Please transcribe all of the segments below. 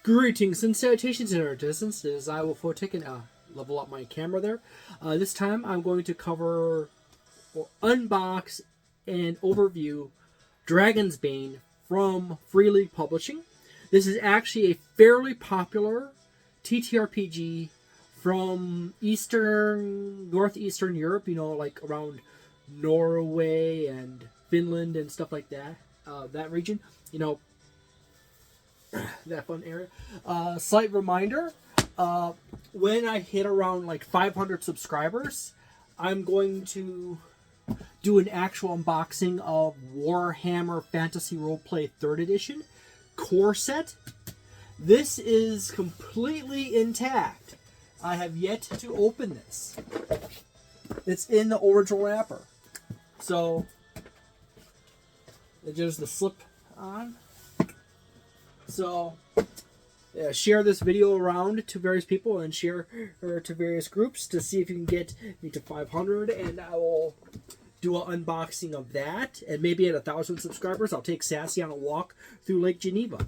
Greetings and salutations in our distance. This is Wolfphototech and level up my camera there. This time I'm going to cover or unbox and overview Dragonbane from Free League Publishing. This is actually a fairly popular TTRPG from northeastern Europe, you know, like around Norway and Finland and stuff like that. That region, you know, that fun area. Slight reminder, when I hit around like 500 subscribers, I'm going to do an actual unboxing of Warhammer Fantasy Roleplay 3rd Edition core set. This is completely intact. I have yet to open this. It's in the original wrapper. So, there's the slip on. So, share this video around to various people and share to various groups to see if you can get me to 500, and I will do an unboxing of that. And maybe at 1,000 subscribers, I'll take Sassy on a walk through Lake Geneva.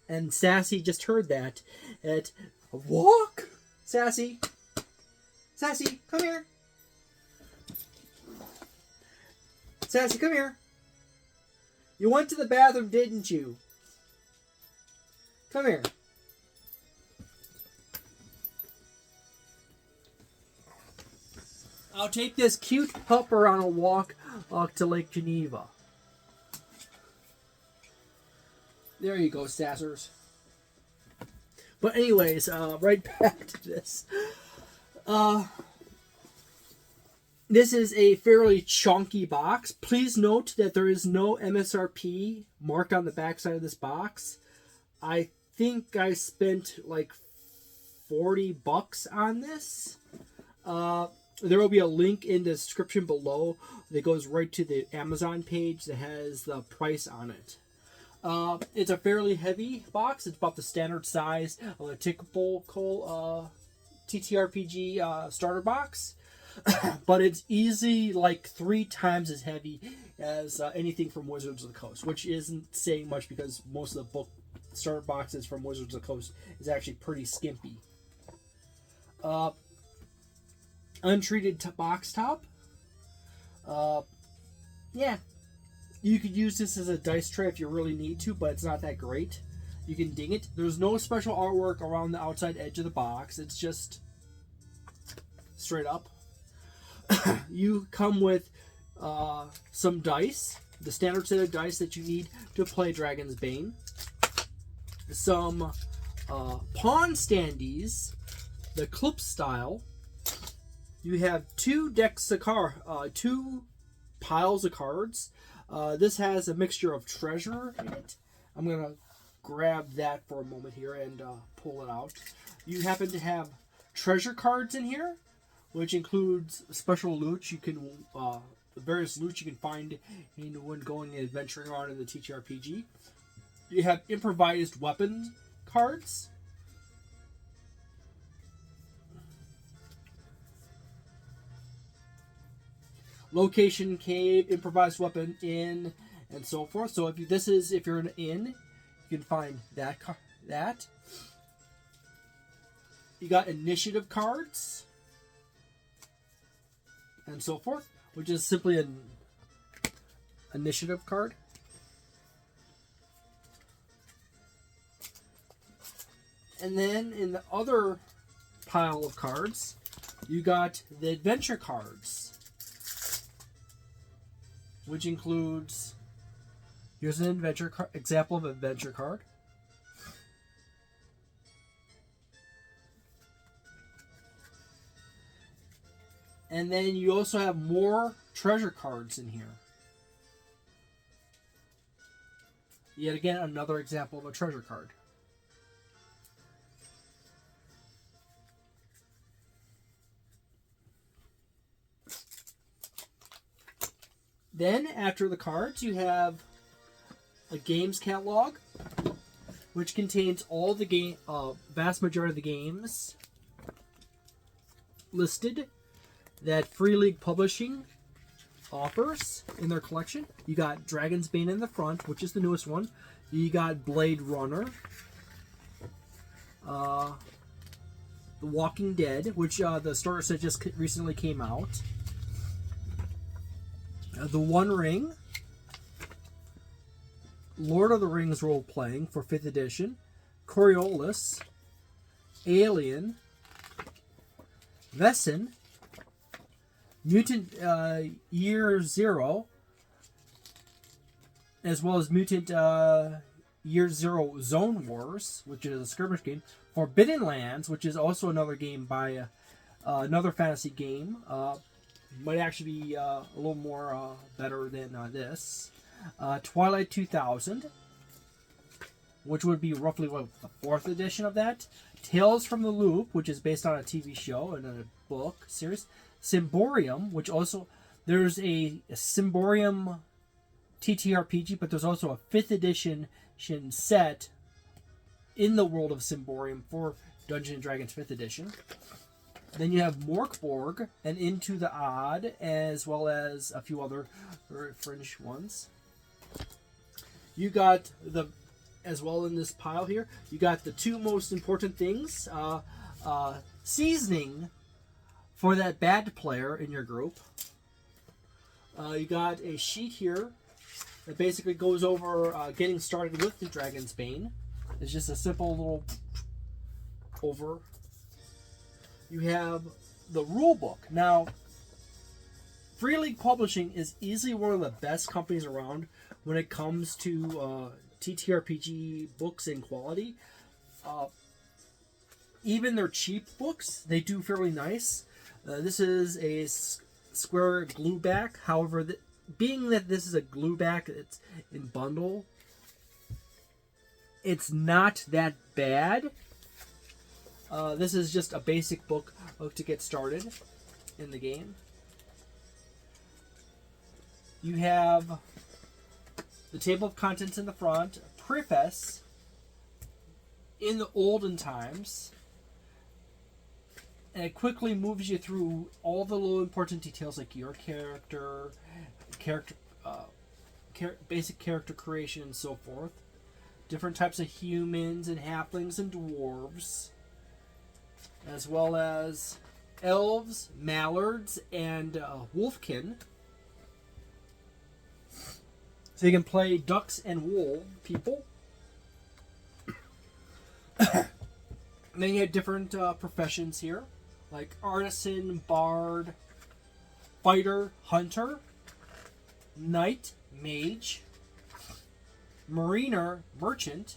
And Sassy just heard that at a walk. Sassy, come here. Sassy, come here. You went to the bathroom, didn't you? Come here. I'll take this cute pupper on a walk to Lake Geneva. There you go, Sassers. But anyways, right back to this. This is a fairly chunky box. Please note that there is no MSRP marked on the back side of this box. I think I spent like $40 on this. There will be a link in the description below that goes right to the Amazon page that has the price on it. It's a fairly heavy box. It's about the standard size of a typical TTRPG starter box. But it's easy like 3 times as heavy as anything from Wizards of the Coast, which isn't saying much because most of the book starter boxes from Wizards of the Coast is actually pretty skimpy. Untreated box top. Yeah, you could use this as a dice tray if you really need to, but it's not that great. You can ding it. There's no special artwork around the outside edge of the box. It's just straight up. You come with some dice, the standard set of dice that you need to play Dragonbane. Some pawn standees, the clip style. You have 2 decks of two piles of cards. This has a mixture of treasure in it. I'm gonna grab that for a moment here and pull it out. You happen to have treasure cards in here, which includes special loot you can, the various loot you can find when going and adventuring around in the TTRPG. You have improvised weapon cards. Location, cave, improvised weapon, inn, and so forth. So if you're an inn, you can find that. You got initiative cards, and so forth, which is simply an initiative card. And then in the other pile of cards, you got the adventure cards, which includes, here's an example of an adventure card. And then you also have more treasure cards in here. Yet again, another example of a treasure card. Then, after the cards, you have a games catalog, which contains all the vast majority of the games listed that Free League Publishing offers in their collection. You got Dragonbane in the front, which is the newest one. You got Blade Runner. The Walking Dead, which the starter set just recently came out. The One Ring. Lord of the Rings role-playing for 5th edition. Coriolis. Alien. Vessin. Mutant Year Zero. As well as Mutant Year Zero Zone Wars, which is a skirmish game. Forbidden Lands, which is also another game by another fantasy game. Might actually be a little more better than this. Twilight 2000, which would be roughly what, the 4th edition of that. Tales from the Loop, which is based on a TV show and a book series. Symborium, which also, there's a Symborium TTRPG, but there's also a 5th edition set in the world of Symborium for Dungeons & Dragons 5th edition. Then you have Morkborg and Into the Odd, as well as a few other fringe ones. You got as well in this pile here, you got the 2 most important things. Seasoning for that bad player in your group. You got a sheet here that basically goes over getting started with the Dragon's Bane. It's just a simple little over. You have the rule book. Now, Free League Publishing is easily one of the best companies around when it comes to TTRPG books and quality. Even their cheap books, they do fairly nice. This is a square glue back. However, being that this is a glue back, it's in bundle, it's not that bad. This is just a basic book to get started in the game. You have the table of contents in the front, preface in the olden times, and it quickly moves you through all the little important details like your basic character creation and so forth. Different types of humans and halflings and dwarves, as well as elves, mallards, and wolfkin. So you can play ducks and wool people. Then you have different professions here, like artisan, bard, fighter, hunter, knight, mage, mariner, merchant,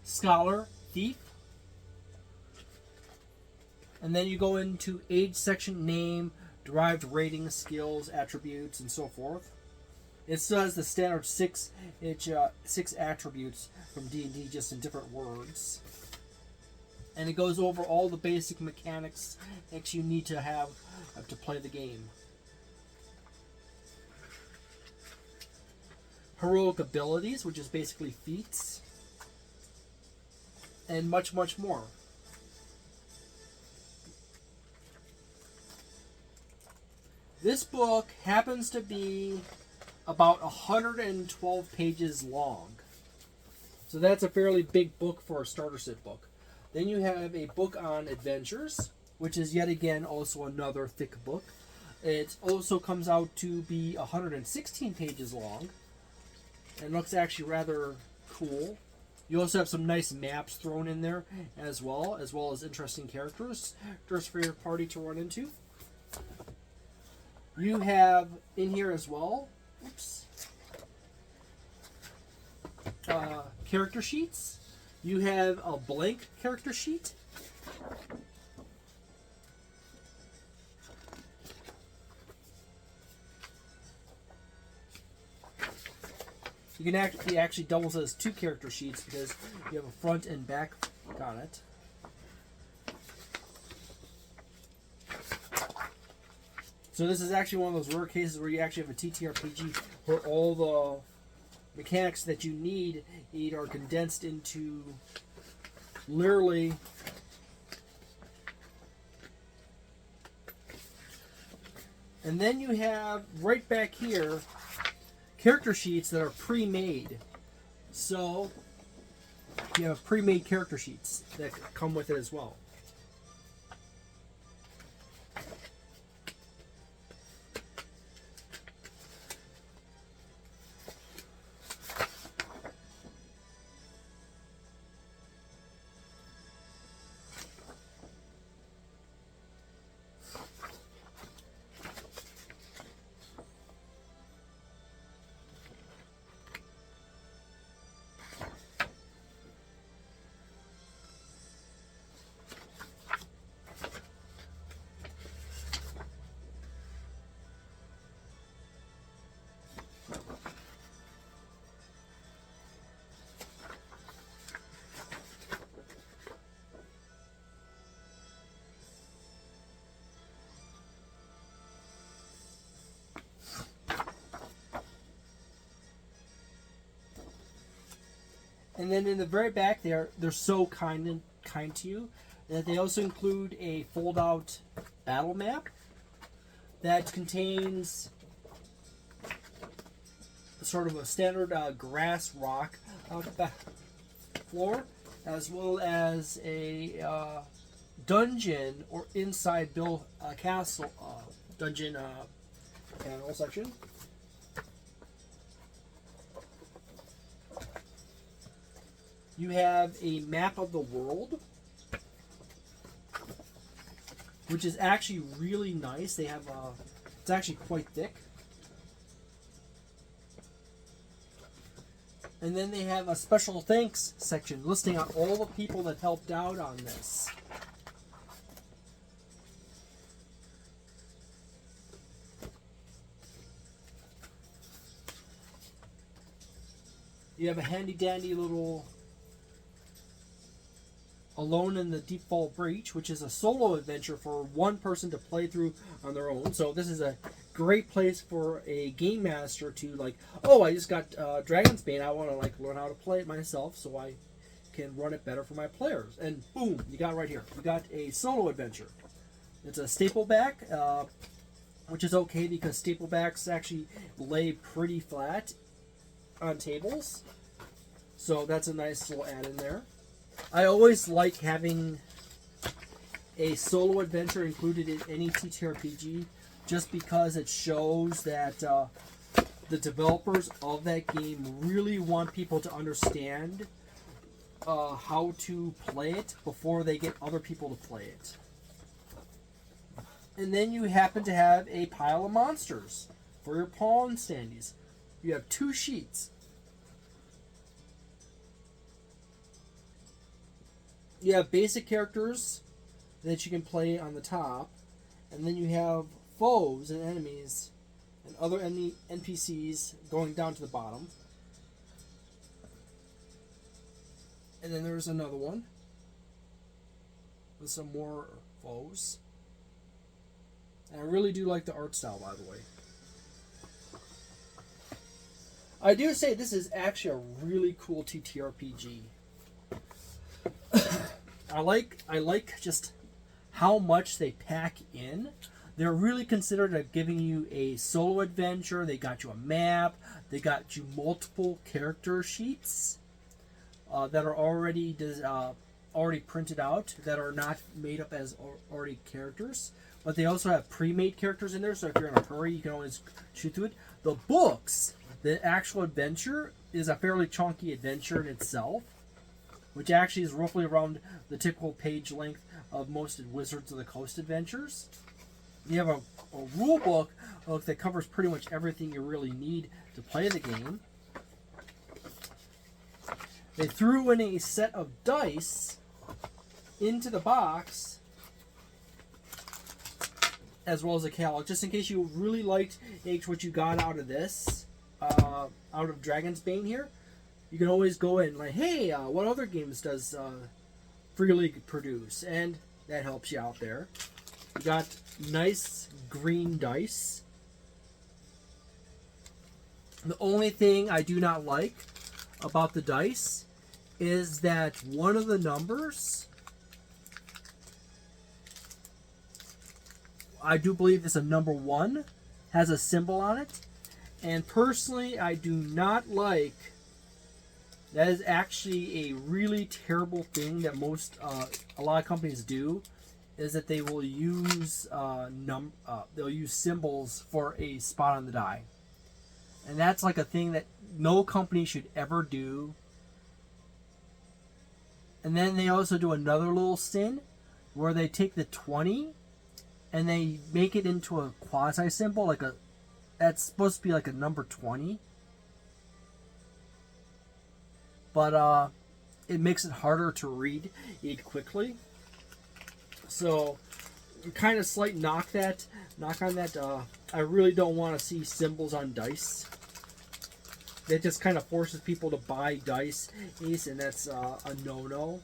scholar, thief. And then you go into age, section, name, derived rating, skills, attributes, and so forth. It still has the standard six attributes from D&D, just in different words. And it goes over all the basic mechanics that you need to have to play the game. Heroic abilities, which is basically feats. And much, much more. This book happens to be about 112 pages long. So that's a fairly big book for a starter set book. Then you have a book on adventures, which is yet again also another thick book. It also comes out to be 116 pages long and looks actually rather cool. You also have some nice maps thrown in there as well as interesting characters for your party to run into. You have in here as well, character sheets. You have a blank character sheet. You can actually doubles as 2 character sheets because you have a front and back on it. So this is actually one of those rare cases where you actually have a TTRPG where all the mechanics that you need are condensed into literally and then you have right back here character sheets that are pre-made. So You have pre-made character sheets that come with it as well. And then in the very back, they're so kind to you that they also include a fold-out battle map that contains sort of a standard grass rock floor, as well as a dungeon or inside build castle dungeon panel section. You have a map of the world, which is actually really nice. They have it's actually quite thick. And then they have a special thanks section listing out all the people that helped out on this. You have a handy dandy little Alone in the Deepfall Breach, which is a solo adventure for one person to play through on their own. So this is a great place for a game master to like, oh, I just got Dragonbane. I want to like learn how to play it myself so I can run it better for my players. And boom, you got it right here. You got a solo adventure. It's a staple back, which is okay because staple backs actually lay pretty flat on tables. So that's a nice little add in there. I always like having a solo adventure included in any TTRPG just because it shows that the developers of that game really want people to understand how to play it before they get other people to play it. And then you happen to have a pile of monsters for your pawn standees. You have 2 sheets. You have basic characters that you can play on the top, and then you have foes and enemies and other NPCs going down to the bottom. And then there's another one with some more foes. And I really do like the art style, by the way. I do say this is actually a really cool TTRPG. I like just how much they pack in. They're really considered at giving you a solo adventure. They got you a map. They got you multiple character sheets that are already printed out, that are not made up as already characters. But they also have pre-made characters in there, so if you're in a hurry, you can always shoot through it. The books, the actual adventure, is a fairly chunky adventure in itself, which actually is roughly around the typical page length of most Wizards of the Coast adventures. You have a rule book that covers pretty much everything you really need to play the game. They threw in a set of dice into the box, as well as a catalog, just in case you really liked what you got out of this, out of Dragonbane here. You can always go in like, hey, what other games does Free League produce? And that helps you out there. You got nice green dice. The only thing I do not like about the dice is that one of the numbers, I do believe it's a number 1, has a symbol on it. And personally, I do not like That is actually a really terrible thing that a lot of companies do, is that they will use they'll use symbols for a spot on the die, and that's like a thing that no company should ever do. And then they also do another little sin where they take the 20 and they make it into a quasi symbol, that's supposed to be like a number 20. But it makes it harder to read it quickly. So, kind of slight knock on that. I really don't want to see symbols on dice. That just kind of forces people to buy dice, and that's a no-no.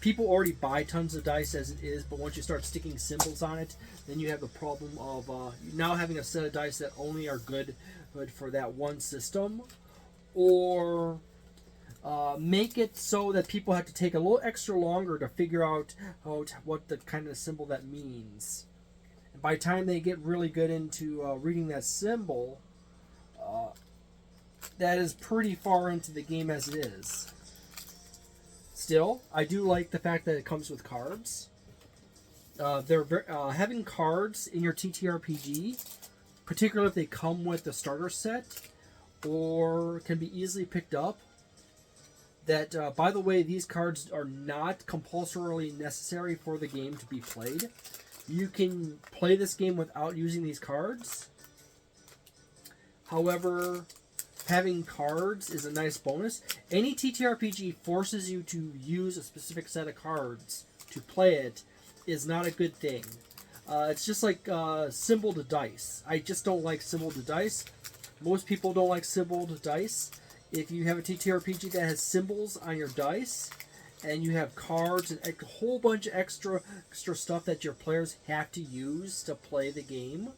People already buy tons of dice as it is, but once you start sticking symbols on it, then you have the problem of now having a set of dice that only are good for that one system, or make it so that people have to take a little extra longer to figure out what the kind of symbol that means. And by the time they get really good into reading that symbol, that is pretty far into the game as it is. Still, I do like the fact that it comes with cards. Having cards in your TTRPG, particularly if they come with the starter set or can be easily picked up. That, by the way, these cards are not compulsorily necessary for the game to be played. You can play this game without using these cards. However, having cards is a nice bonus. Any TTRPG forces you to use a specific set of cards to play it is not a good thing. It's just like symboled dice. I just don't like symboled dice. Most people don't like symboled dice. If you have a TTRPG that has symbols on your dice, and you have cards and a whole bunch of extra stuff that your players have to use to play the game,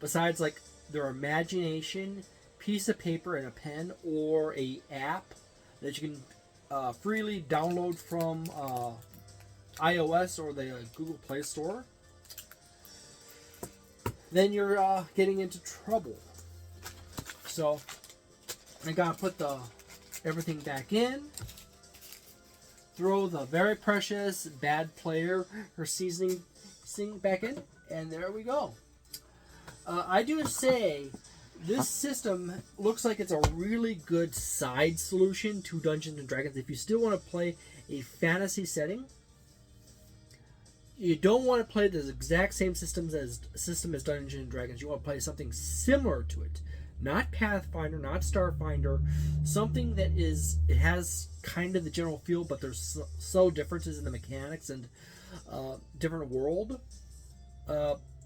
besides like their imagination, piece of paper and a pen, or a app that you can freely download from iOS or the Google Play Store, then you're getting into trouble. So I gotta put everything back in, throw the very precious bad player or seasoning back in, and there we go. I do say this system looks like it's a really good side solution to Dungeons and Dragons. If you still want to play a fantasy setting, you don't want to play the exact same system as Dungeons and Dragons. You want to play something similar to it. Not Pathfinder, not Starfinder, something that it has kind of the general feel, but there's so differences in the mechanics and different world.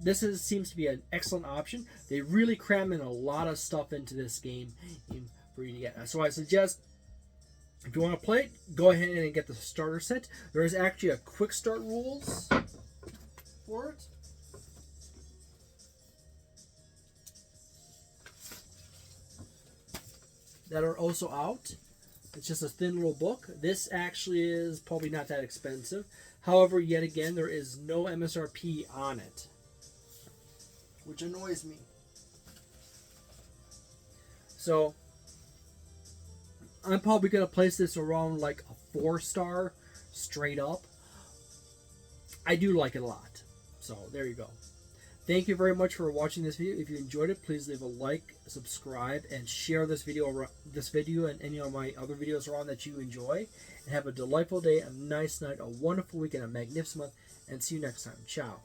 This seems to be an excellent option. They really cram in a lot of stuff into this game for you to get. So I suggest, if you want to play it, go ahead and get the starter set. There is actually a quick start rules for it. That are also out. It's just a thin little book. This actually is probably not that expensive. However, yet again, there is no MSRP on it, which annoys me. So I'm probably going to place this around like a 4-star straight up. I do like it a lot. So there you go. Thank you very much for watching this video. If you enjoyed it, please leave a like, subscribe, and share this video and any of my other videos around that you enjoy. And have a delightful day, a nice night, a wonderful week, and a magnificent month. And see you next time. Ciao.